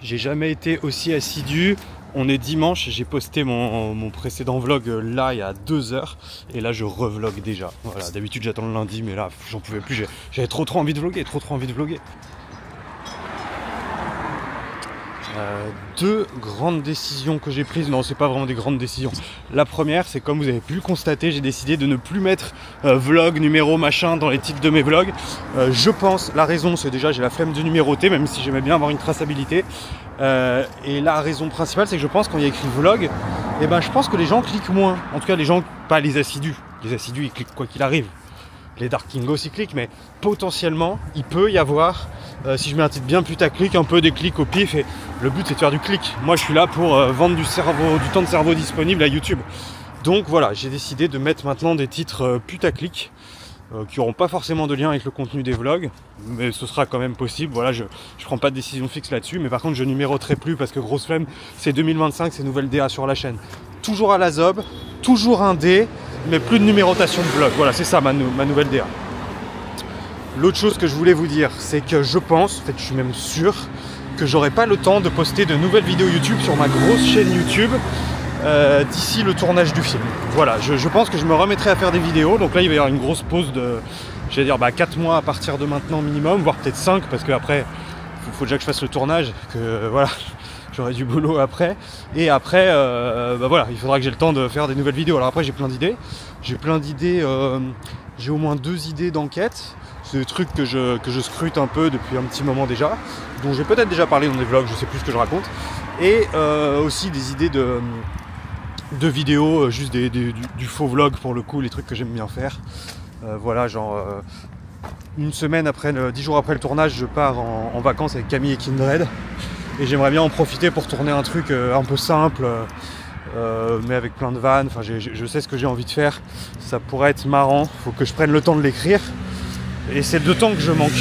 J'ai jamais été aussi assidu. On est dimanche, j'ai posté mon précédent vlog là il y a 2 heures et là je revlog déjà. Voilà, d'habitude j'attends le lundi mais là j'en pouvais plus, j'avais trop envie de vlogger, trop envie de vlogger. 2 grandes décisions que j'ai prises, non c'est pas vraiment des grandes décisions. La première c'est comme vous avez pu le constater, j'ai décidé de ne plus mettre vlog, numéro, machin dans les titres de mes vlogs. Je pense, la raison c'est déjà j'ai la flemme de numéroter même si j'aimais bien avoir une traçabilité. Et la raison principale c'est que je pense quand il y a écrit vlog, et ben je pense que les gens cliquent moins. En tout cas les gens, pas les assidus. Les assidus ils cliquent quoi qu'il arrive. Les Dark Kingos ils cliquent, mais potentiellement il peut y avoir, si je mets un titre bien putaclic, un peu des clics au pif, et le but c'est de faire du clic. Moi je suis là pour vendre du temps de cerveau disponible à YouTube. Donc voilà, j'ai décidé de mettre maintenant des titres putaclic qui n'auront pas forcément de lien avec le contenu des vlogs, mais ce sera quand même possible. Voilà, je prends pas de décision fixe là-dessus, mais par contre je numéroterai plus parce que grosse flemme, c'est 2025, c'est nouvelle DA sur la chaîne. Toujours à la zob, toujours un D, mais plus de numérotation de vlog. Voilà, c'est ça ma nouvelle DA. L'autre chose que je voulais vous dire, c'est que je pense, en fait je suis même sûr, que j'aurai pas le temps de poster de nouvelles vidéos YouTube sur ma grosse chaîne YouTube d'ici le tournage du film. Voilà, je pense que je me remettrai à faire des vidéos, donc là il va y avoir une grosse pause de, j'allais dire 4 mois à partir de maintenant minimum, voire peut-être 5, parce qu'après faut déjà que je fasse le tournage, que voilà, j'aurai du boulot après, et après voilà, il faudra que j'ai le temps de faire des nouvelles vidéos. Alors après j'ai plein d'idées, j'ai au moins 2 idées d'enquête. C'est des trucs que je scrute un peu depuis un petit moment déjà, dont j'ai peut-être déjà parlé dans des vlogs, je sais plus ce que je raconte, et aussi des idées de vidéos, juste du faux vlog pour le coup, les trucs que j'aime bien faire. Voilà, genre une semaine après, 10 jours après le tournage, je pars en vacances avec Camille et Kindred, et j'aimerais bien en profiter pour tourner un truc un peu simple, mais avec plein de vannes. Enfin, je sais ce que j'ai envie de faire, ça pourrait être marrant, faut que je prenne le temps de l'écrire. Et c'est de temps que je manque,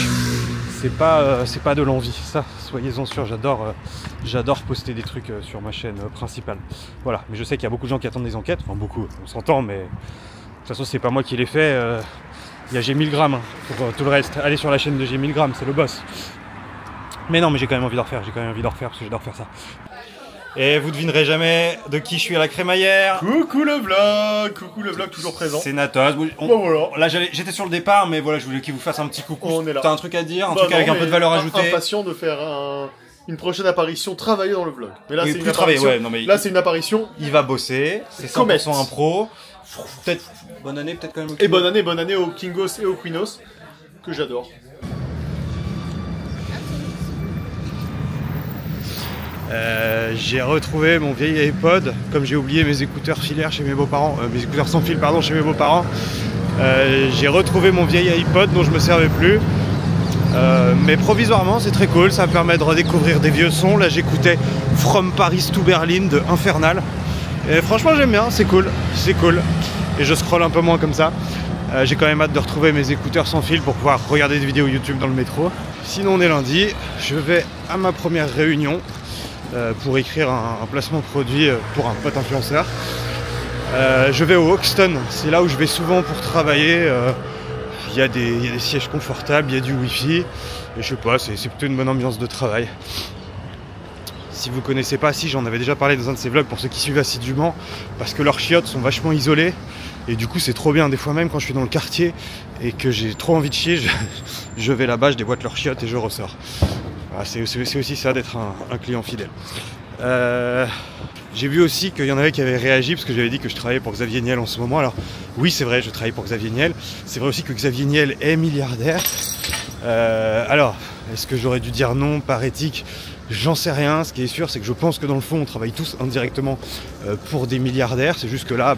c'est pas de l'envie, ça soyez-en sûrs, j'adore poster des trucs sur ma chaîne principale. Voilà, mais je sais qu'il y a beaucoup de gens qui attendent des enquêtes, enfin beaucoup, on s'entend, mais de toute façon c'est pas moi qui les fais, il y a G1000 hein, pour tout le reste, allez sur la chaîne de G1000, c'est le boss. Mais non, mais j'ai quand même envie d'en refaire, parce que j'adore faire ça. Et vous devinerez jamais de qui je suis à la crémaillère. Coucou le vlog toujours présent. C'est Natos. Voilà. Là j'étais sur le départ, mais voilà, je voulais qu'il vous fasse un petit coucou. On est là. T'as un truc à dire, un truc avec un peu de valeur ajoutée. Impatient de faire une prochaine apparition travaillée dans le vlog. Mais là oui, c'est une apparition. Ouais, non, mais là c'est une apparition. Il va bosser, c'est 100% impro. Peut-être bonne année, peut-être quand même. Et bonne année aux Kingos et aux Queenos que j'adore. J'ai retrouvé mon vieil iPod, comme j'ai oublié mes écouteurs filaires chez mes beaux-parents, mes écouteurs sans fil pardon chez mes beaux-parents. J'ai retrouvé mon vieil iPod dont je me servais plus, mais provisoirement c'est très cool, ça me permet de redécouvrir des vieux sons. Là j'écoutais From Paris to Berlin de Infernal, et franchement j'aime bien, c'est cool, et je scrolle un peu moins comme ça. J'ai quand même hâte de retrouver mes écouteurs sans fil pour pouvoir regarder des vidéos YouTube dans le métro. Sinon on est lundi, je vais à ma première réunion pour écrire un placement produit pour un pote influenceur. Je vais au Hoxton, c'est là où je vais souvent pour travailler. Il y a des sièges confortables, il y a du wifi, et je sais pas, c'est plutôt une bonne ambiance de travail. Si vous connaissez pas, si j'en avais déjà parlé dans un de ces vlogs pour ceux qui suivent assidûment, parce que leurs chiottes sont vachement isolées, et du coup c'est trop bien. Des fois même quand je suis dans le quartier et que j'ai trop envie de chier, je vais là-bas, je déboîte leurs chiottes et je ressors. Ah, c'est aussi ça d'être un client fidèle. J'ai vu aussi qu'il y en avait qui avaient réagi parce que j'avais dit que je travaillais pour Xavier Niel en ce moment. Alors oui c'est vrai, je travaille pour Xavier Niel. C'est vrai aussi que Xavier Niel est milliardaire. Alors est-ce que j'aurais dû dire non par éthique? J'en sais rien. Ce qui est sûr c'est que je pense que dans le fond on travaille tous indirectement pour des milliardaires. C'est juste que là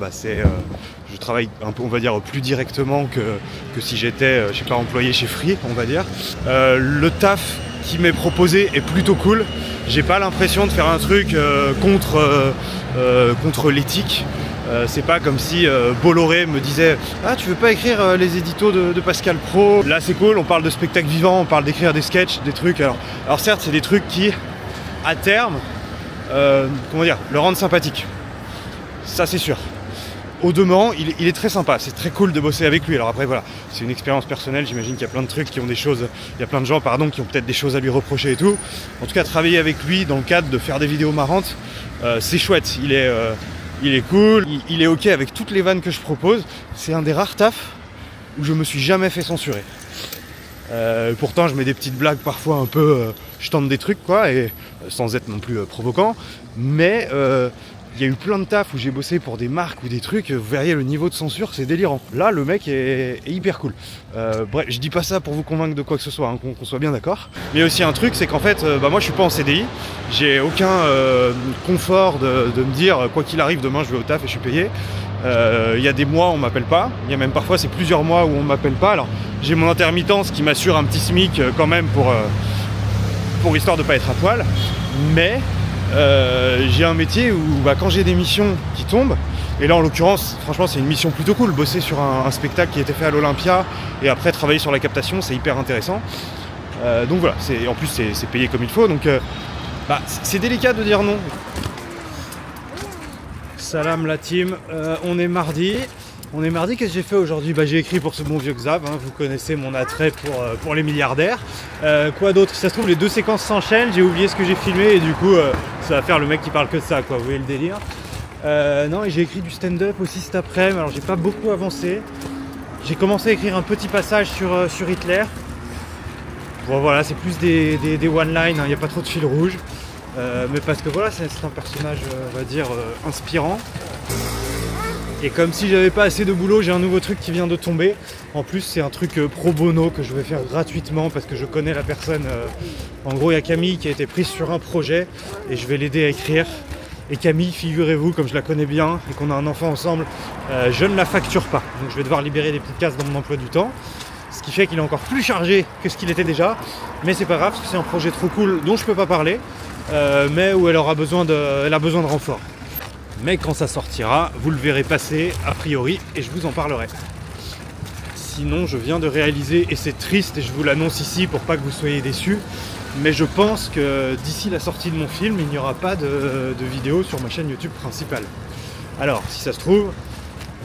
je travaille un peu, on va dire, plus directement que si j'étais, je sais pas, employé chez Free, on va dire. Le taf qui m'est proposé est plutôt cool. J'ai pas l'impression de faire un truc contre l'éthique. C'est pas comme si Bolloré me disait « Ah, tu veux pas écrire les éditos de Pascal Pro ?» Là c'est cool, on parle de spectacle vivant, on parle d'écrire des sketchs, des trucs. Alors certes c'est des trucs qui, à terme, comment dire, le rendent sympathique. Ça c'est sûr. au demeurant, il est très sympa, c'est très cool de bosser avec lui. Alors après voilà, c'est une expérience personnelle, j'imagine qu'il y a plein de trucs qui ont des choses, il y a plein de gens pardon qui ont peut-être des choses à lui reprocher et tout. En tout cas travailler avec lui dans le cadre de faire des vidéos marrantes, c'est chouette, il est cool, il est ok avec toutes les vannes que je propose. C'est un des rares tafs où je me suis jamais fait censurer. Pourtant je mets des petites blagues parfois un peu, je tente des trucs quoi, et sans être non plus provocant, mais il y a eu plein de tafs où j'ai bossé pour des marques ou des trucs, vous verriez le niveau de censure, c'est délirant. Là le mec est hyper cool. Bref, je dis pas ça pour vous convaincre de quoi que ce soit, hein, qu'on soit bien d'accord. Mais il y a aussi un truc, c'est qu'en fait, moi je suis pas en CDI, j'ai aucun confort de me dire quoi qu'il arrive demain je vais au taf et je suis payé. Il y a des mois où on m'appelle pas, il y a même parfois c'est plusieurs mois où on m'appelle pas. Alors j'ai mon intermittence qui m'assure un petit SMIC quand même pour histoire de pas être à poil, mais j'ai un métier où quand j'ai des missions qui tombent, et là en l'occurrence franchement c'est une mission plutôt cool, bosser sur un spectacle qui a été fait à l'Olympia et après travailler sur la captation, c'est hyper intéressant. Donc voilà, en plus c'est payé comme il faut, donc c'est délicat de dire non. Salam la team, on est mardi. Qu'est-ce que j'ai fait aujourd'hui? J'ai écrit pour ce bon vieux Xav, hein, vous connaissez mon attrait pour les milliardaires. Quoi d'autre? Si ça se trouve les deux séquences s'enchaînent, j'ai oublié ce que j'ai filmé et du coup ça va faire le mec qui parle que de ça quoi, vous voyez le délire. Non, et j'ai écrit du stand-up aussi cet après-midi, alors j'ai pas beaucoup avancé. J'ai commencé à écrire un petit passage sur Hitler. Bon voilà, c'est plus des one-line, il n'y a pas trop de fil rouge. Mais parce que voilà, c'est un personnage, on va dire, inspirant. Et comme si j'avais pas assez de boulot, j'ai un nouveau truc qui vient de tomber. En plus, c'est un truc pro bono que je vais faire gratuitement parce que je connais la personne. En gros, il y a Camille qui a été prise sur un projet et je vais l'aider à écrire. Et Camille, figurez-vous, comme je la connais bien et qu'on a un enfant ensemble, je ne la facture pas. Donc je vais devoir libérer des petites cases dans mon emploi du temps. Ce qui fait qu'il est encore plus chargé que ce qu'il était déjà. Mais c'est pas grave, parce que c'est un projet trop cool dont je peux pas parler. Mais où elle a besoin de renfort. Mais quand ça sortira, vous le verrez passer a priori et je vous en parlerai. Sinon je viens de réaliser, et c'est triste et je vous l'annonce ici pour pas que vous soyez déçus, mais je pense que d'ici la sortie de mon film, il n'y aura pas de vidéo sur ma chaîne YouTube principale. Alors si ça se trouve,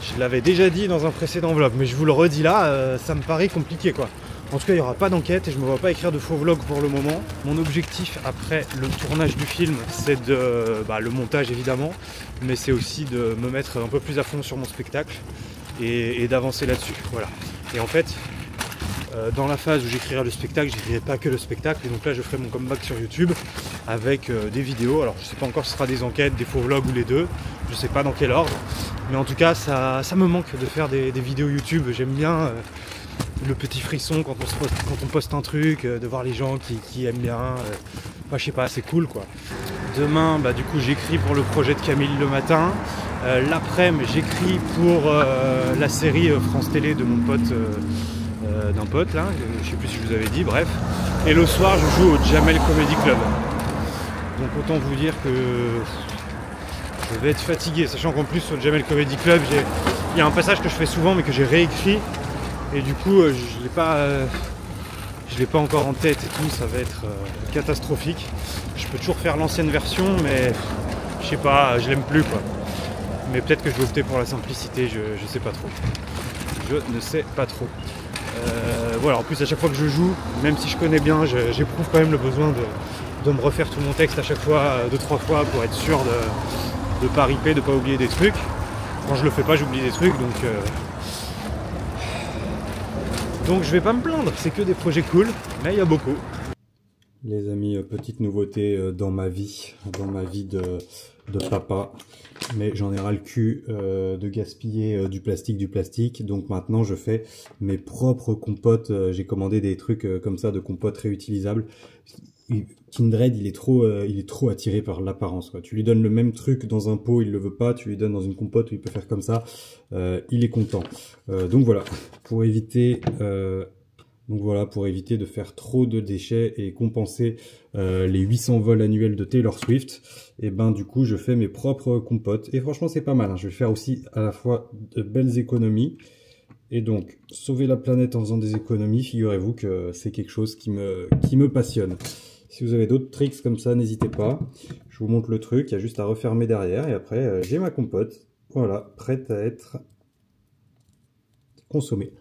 je l'avais déjà dit dans un précédent vlog, mais je vous le redis là, ça me paraît compliqué quoi. En tout cas, il n'y aura pas d'enquête et je ne me vois pas écrire de faux vlogs pour le moment. Mon objectif après le tournage du film, c'est le montage évidemment, mais c'est aussi de me mettre un peu plus à fond sur mon spectacle et d'avancer là-dessus. Voilà. Et en fait, dans la phase où j'écrirai le spectacle, j'écrirai pas que le spectacle. Et donc là, je ferai mon comeback sur YouTube avec des vidéos. Alors, je sais pas encore si ce sera des enquêtes, des faux vlogs ou les deux. Je sais pas dans quel ordre. Mais en tout cas, ça me manque de faire des vidéos YouTube. J'aime bien... le petit frisson quand on poste un truc, de voir les gens qui aiment bien, je sais pas, c'est cool quoi. Demain, du coup j'écris pour le projet de Camille le matin, l'après-midi j'écris pour la série France Télé de mon pote, d'un pote là, je sais plus si je vous avais dit, bref. Et le soir je joue au Jamel Comedy Club. Donc autant vous dire que je vais être fatigué, sachant qu'en plus au Jamel Comedy Club, il y a un passage que je fais souvent mais que j'ai réécrit. Et du coup, je l'ai pas encore en tête et tout, ça va être catastrophique. Je peux toujours faire l'ancienne version, mais je sais pas, je l'aime plus quoi. Mais peut-être que je vais opter pour la simplicité, je sais pas trop. Je ne sais pas trop. Voilà, en plus à chaque fois que je joue, même si je connais bien, j'éprouve quand même le besoin de me refaire tout mon texte à chaque fois, 2-3 fois, pour être sûr de pas riper, de pas oublier des trucs. Quand je le fais pas, j'oublie des trucs, donc je vais pas me plaindre, c'est que des projets cool, mais il y a beaucoup. Les amis, petite nouveauté dans ma vie de papa, mais j'en ai ras le cul de gaspiller du plastique, donc maintenant je fais mes propres compotes. J'ai commandé des trucs comme ça de compotes réutilisables. Kindred, il est trop attiré par l'apparence. Tu lui donnes le même truc dans un pot, il le veut pas. Tu lui donnes dans une compote où il peut faire comme ça, il est content. Donc voilà, pour éviter de faire trop de déchets et compenser les 800 vols annuels de Taylor Swift, et du coup je fais mes propres compotes. Et franchement c'est pas mal. Je vais faire aussi à la fois de belles économies. Et donc, sauver la planète en faisant des économies, figurez-vous que c'est quelque chose qui me passionne. Si vous avez d'autres tricks comme ça, n'hésitez pas. Je vous montre le truc, il y a juste à refermer derrière et après, j'ai ma compote. Voilà, prête à être consommée.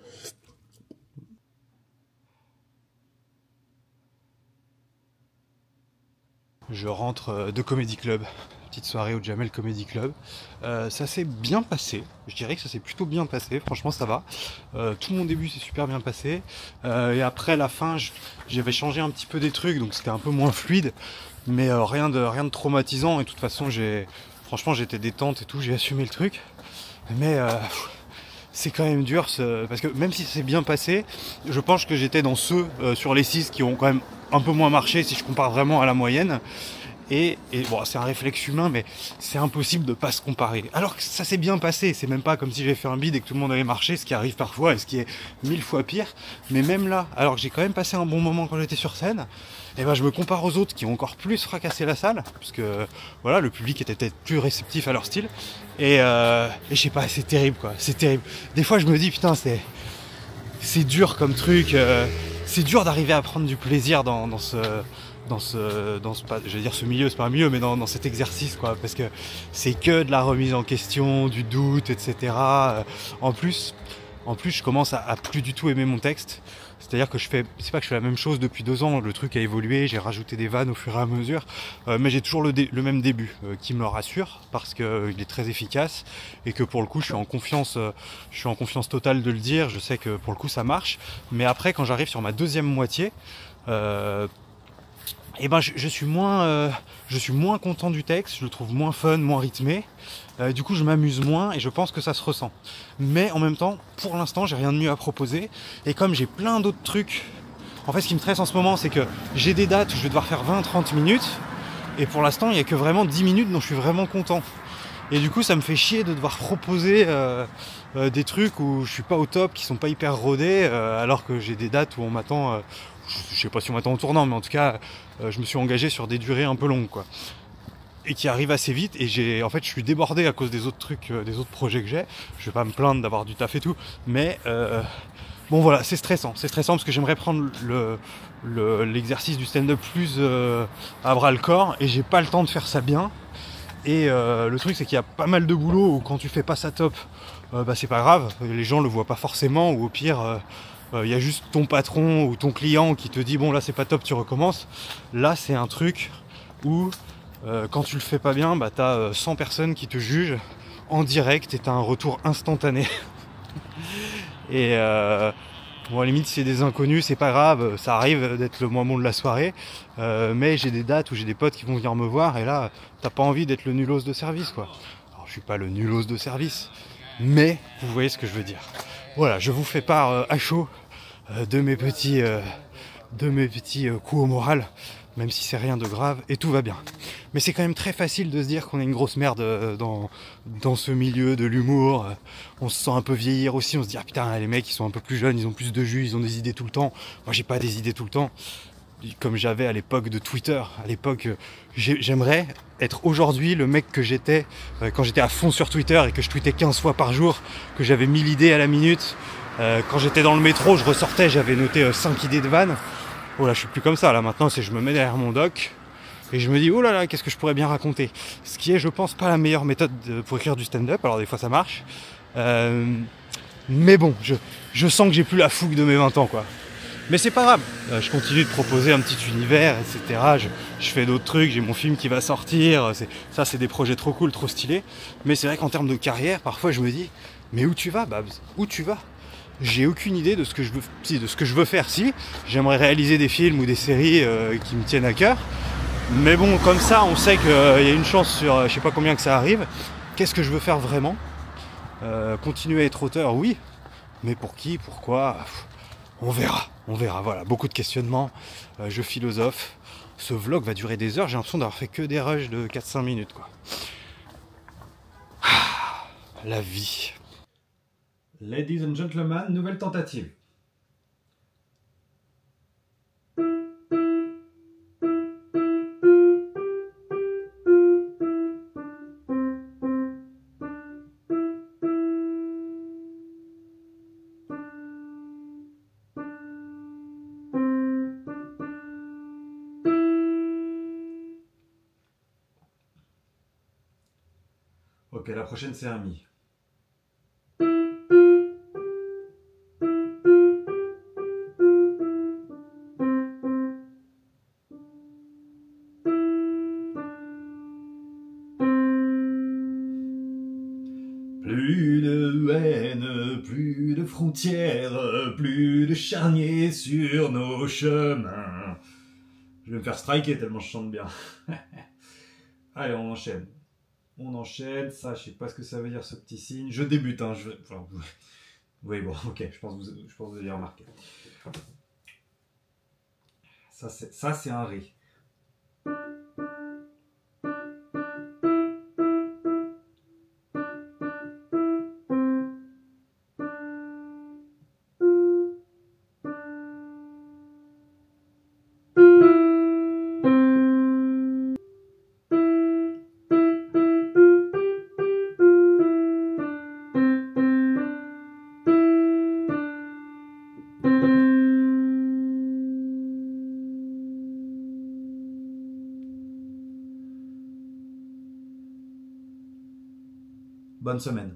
Je rentre de Comedy Club, petite soirée au Jamel Comedy Club. Ça s'est bien passé, je dirais que ça s'est plutôt bien passé, franchement ça va. Tout mon début s'est super bien passé. Et après la fin, j'avais changé un petit peu des trucs, donc c'était un peu moins fluide. Mais rien de traumatisant, et de toute façon franchement j'étais détente et tout, j'ai assumé le truc. Mais c'est quand même dur, parce que même si ça s'est bien passé, je pense que j'étais dans ceux sur les 6 qui ont quand même un peu moins marché si je compare vraiment à la moyenne. Et bon, c'est un réflexe humain, mais c'est impossible de pas se comparer. Alors que ça s'est bien passé, c'est même pas comme si j'avais fait un bide et que tout le monde avait marché, ce qui arrive parfois et ce qui est 1000 fois pire. Mais même là, alors que j'ai quand même passé un bon moment quand j'étais sur scène, et ben je me compare aux autres qui ont encore plus fracassé la salle, puisque voilà, le public était peut-être plus réceptif à leur style. Et je sais pas, c'est terrible quoi, c'est terrible. Des fois je me dis putain, c'est dur comme truc, c'est dur d'arriver à prendre du plaisir dans ce je vais dire ce milieu, c'est pas un milieu, mais dans cet exercice quoi, parce que c'est que de la remise en question, du doute, etc. En plus, je commence à plus du tout aimer mon texte. C'est-à-dire que c'est pas que je fais la même chose depuis 2 ans, le truc a évolué, j'ai rajouté des vannes au fur et à mesure, mais j'ai toujours le même début qui me rassure parce que il est très efficace et que pour le coup je suis en confiance totale de le dire, je sais que pour le coup ça marche, mais après quand j'arrive sur ma deuxième moitié, et ben je suis moins content du texte, je le trouve moins fun, moins rythmé. Du coup je m'amuse moins et je pense que ça se ressent. Mais en même temps, pour l'instant j'ai rien de mieux à proposer. Et comme j'ai plein d'autres trucs, en fait ce qui me stresse en ce moment c'est que j'ai des dates où je vais devoir faire 20-30 minutes. Et pour l'instant il n'y a que vraiment 10 minutes dont je suis vraiment content. Et du coup ça me fait chier de devoir proposer des trucs où je suis pas au top, qui sont pas hyper rodés, alors que j'ai des dates où on m'attend, je sais pas si on m'attend au tournant, mais en tout cas je me suis engagé sur des durées un peu longues quoi. Et qui arrivent assez vite, et je suis débordé à cause des autres trucs, des autres projets que j'ai. Je vais pas me plaindre d'avoir du taf et tout, mais bon voilà, c'est stressant parce que j'aimerais prendre l'exercice du stand-up plus à bras le corps, et j'ai pas le temps de faire ça bien. Et le truc c'est qu'il y a pas mal de boulot où quand tu fais pas ça top, bah c'est pas grave, les gens le voient pas forcément, ou au pire il y a juste ton patron ou ton client qui te dit bon là c'est pas top, tu recommences. Là c'est un truc où quand tu le fais pas bien, bah t'as 100 personnes qui te jugent en direct et t'as un retour instantané. Et bon, à la limite, si c'est des inconnus, c'est pas grave, ça arrive d'être le moins bon de la soirée. Mais j'ai des dates où j'ai des potes qui vont venir me voir, et là, t'as pas envie d'être le nulos de service, quoi. Alors, je suis pas le nulos de service, mais vous voyez ce que je veux dire. Voilà, je vous fais part à chaud de mes petits coups au moral, même si c'est rien de grave et tout va bien. Mais c'est quand même très facile de se dire qu'on est une grosse merde dans ce milieu de l'humour. On se sent un peu vieillir aussi, on se dit ah putain, les mecs ils sont un peu plus jeunes, ils ont plus de jus, ils ont des idées tout le temps. Moi j'ai pas des idées tout le temps, comme j'avais à l'époque de Twitter. À l'époque, j'aimerais être aujourd'hui le mec que j'étais quand j'étais à fond sur Twitter et que je tweetais 15 fois par jour, que j'avais 1000 idées à la minute. Quand j'étais dans le métro, je ressortais, j'avais noté 5 idées de vannes. Oh là, je suis plus comme ça, là maintenant c'est je me mets derrière mon doc et je me dis oh là là, qu'est-ce que je pourrais bien raconter. Ce qui est, je pense, pas la meilleure méthode pour écrire du stand-up, alors des fois ça marche. Mais bon, je sens que j'ai plus la fougue de mes 20 ans quoi. Mais c'est pas grave, je continue de proposer un petit univers, etc. Je fais d'autres trucs, j'ai mon film qui va sortir, ça c'est des projets trop cool, trop stylés. Mais c'est vrai qu'en termes de carrière, parfois je me dis, mais où tu vas Babs? Où tu vas? J'ai aucune idée de ce que je veux faire. Si, j'aimerais réaliser des films ou des séries qui me tiennent à cœur. Mais bon, comme ça, on sait qu'il y a une chance sur je sais pas combien que ça arrive. Qu'est-ce que je veux faire vraiment? Continuer à être auteur, oui. Mais pour qui? Pourquoi? On verra, voilà, beaucoup de questionnements, je philosophe. Ce vlog va durer des heures, j'ai l'impression d'avoir fait que des rushs de 4-5 minutes, quoi. Ah, la vie. Ladies and gentlemen, nouvelle tentative. Ok, la prochaine c'est un mi. Plus de haine, plus de frontières, plus de charniers sur nos chemins. Je vais me faire striker tellement je chante bien. Allez, on enchaîne. On enchaîne. Ça, je sais pas ce que ça veut dire ce petit signe. Je débute, hein. Oui, bon, ok, je pense que vous avez remarqué. Ça, c'est un ré. Bonne semaine.